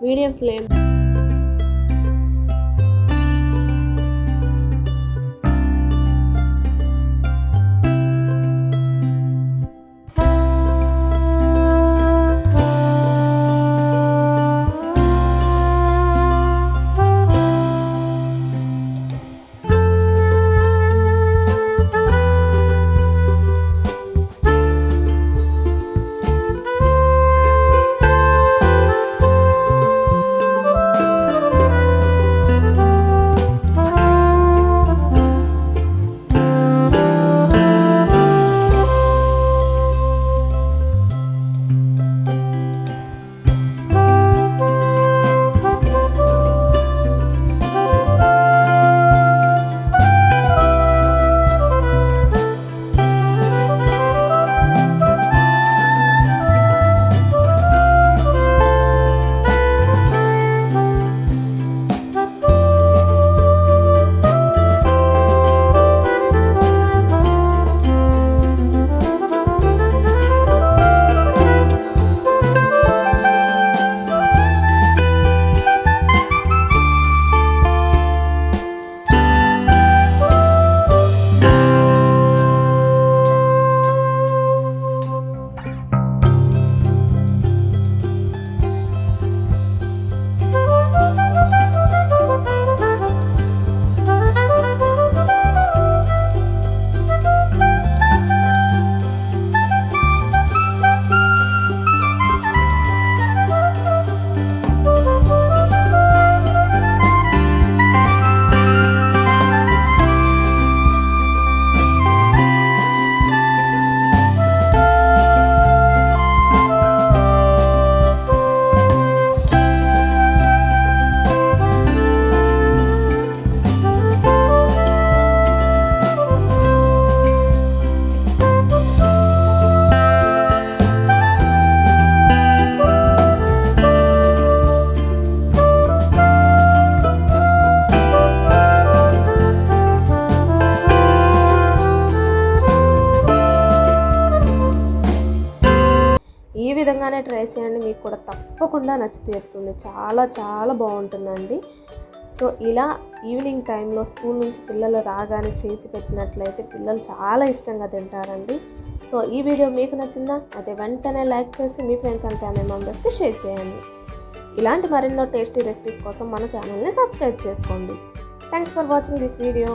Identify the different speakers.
Speaker 1: Medium flame ఈ విధంగానే try చేయండి, మీకు కూడా తప్పకుండా నచ్చి తీరుతుంది. చాలా చాలా బాగుంటుందండి. సో ఇలా ఈవినింగ్ టైంలో స్కూల్ నుంచి పిల్లలు రాగానే చేసి పెట్టినట్లయితే పిల్లలు చాలా ఇష్టంగా తింటారండి. సో ఈ వీడియో మీకు నచ్చిందా? అయితే వెంటనే లైక్ చేసి మీ ఫ్రెండ్స్ అండ్ ఫ్యామిలీ మెంబర్స్కి షేర్ చేయండి. ఇలాంటి మరెన్నో టేస్టీ రెసిపీస్ కోసం మన ఛానల్ని సబ్స్క్రైబ్ చేసుకోండి. Thanks for watching this video.